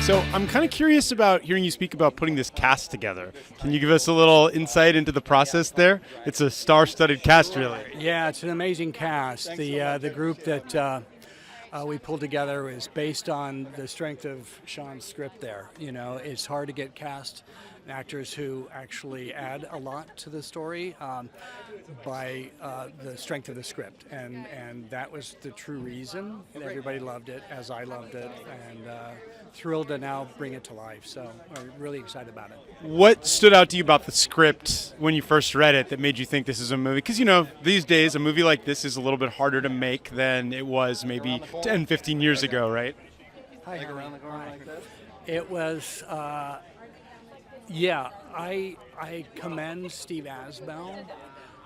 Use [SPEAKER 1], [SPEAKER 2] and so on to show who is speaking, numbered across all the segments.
[SPEAKER 1] So I'm kind of curious about hearing you speak about putting this cast together. Can you give us a little insight into the process there? It's a star-studded cast, really.
[SPEAKER 2] Yeah, it's an amazing cast. The group that we pulled together is based on the strength of Sean's script there. You know, it's hard to get cast actors who actually add a lot to the story by the strength of the script. And that was the true reason. And everybody loved it, as I loved it, and thrilled to now bring it to life. So I'm really excited about it.
[SPEAKER 1] What stood out to you about the script when you first read it that made you think this is a movie? Because, you know, these days a movie like this is a little bit harder to make than it was maybe 10, 15 years ago, right?
[SPEAKER 2] Hi. It was... Yeah, I commend Steve Asbell,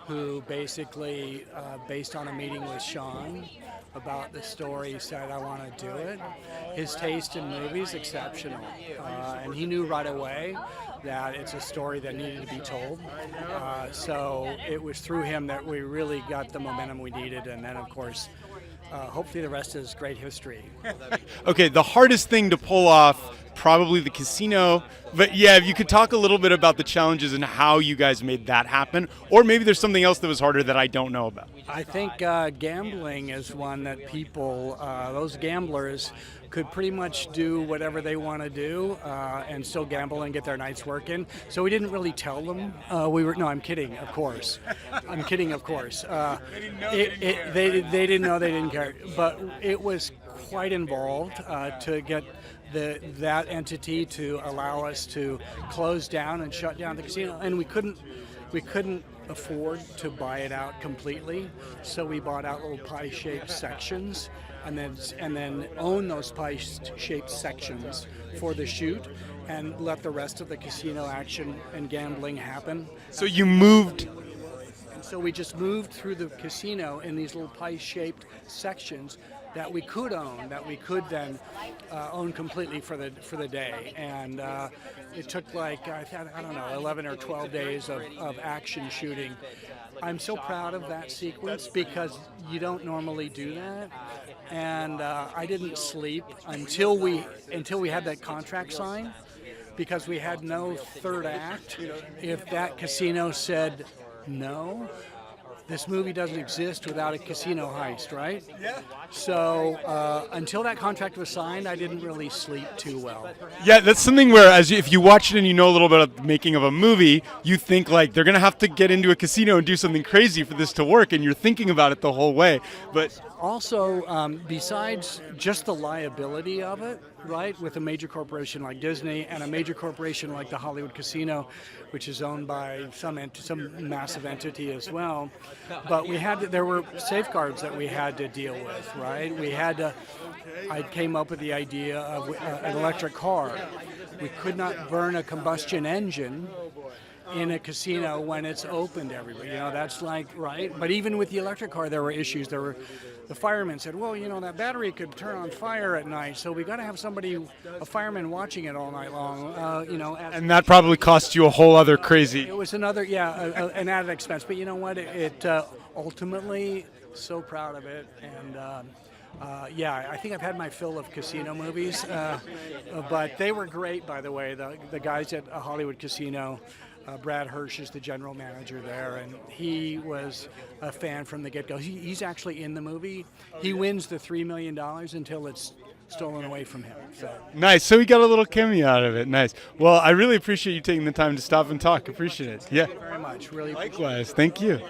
[SPEAKER 2] who basically, based on a meeting with Sean about the story, said, I want to do it. His taste in movies exceptional, and he knew right away that it's a story that needed to be told. So it was through him that we really got the momentum we needed, and then, of course, hopefully the rest is great history.
[SPEAKER 1] Okay, the hardest thing to pull off, probably the casino. But yeah, if you could talk a little bit about the challenges and how you guys made that happen, or maybe there's something else that was harder that I don't know about.
[SPEAKER 2] I think gambling is one that people, those gamblers, could pretty much do whatever they want to do and still gamble and get their night's work in. So we didn't really tell them. No, I'm kidding, of course. I'm kidding, of course. They didn't know, they didn't care. But it was quite involved to get that entity to allow us to close down and shut down the casino, and we couldn't afford to buy it out completely, so we bought out little pie-shaped sections, and then own those pie-shaped sections for the shoot, and let the rest of the casino action and gambling happen.
[SPEAKER 1] So you moved.
[SPEAKER 2] So we just moved through the casino in these little pie-shaped sections that we could own, that we could then own completely for the day. And it took like, I don't know, 11 or 12 days of action shooting. I'm so proud of that sequence because you don't normally do that. And I didn't sleep until we had that contract signed, because we had no third act. If that casino said no, this movie doesn't exist without a casino heist, right? Yeah. So until that contract was signed, I didn't really sleep too well.
[SPEAKER 1] Yeah, that's something where, if you watch it and you know a little bit of the making of a movie, you think like they're gonna have to get into a casino and do something crazy for this to work, and you're thinking about it the whole way. But
[SPEAKER 2] also, besides just the liability of it, right, with a major corporation like Disney and a major corporation like the Hollywood Casino, which is owned by some massive entity as well, but there were safeguards that we had to deal with, right? I came up with the idea of an electric car. We could not burn a combustion engine in a casino when it's open to everybody. You know, that's like, right? But even with the electric car, there were issues. The firemen said, well, you know, that battery could turn on fire at night, so we got to have a fireman watching it all night long, you know.
[SPEAKER 1] And that probably cost you a whole other crazy.
[SPEAKER 2] It was another, an added expense. But you know what? It ultimately, so proud of it. And I think I've had my fill of casino movies, but they were great, by the way. The guys at Hollywood Casino, Brad Hirsch is the general manager there, and he was a fan from the get-go. He's actually in the movie. He wins the $3 million until it's stolen away from him. So.
[SPEAKER 1] Nice. So we got a little cameo out of it. Nice. Well, I really appreciate you taking the time to stop and talk. Appreciate it. Yeah.
[SPEAKER 2] Thank you very much. Really.
[SPEAKER 1] Likewise. Thank you.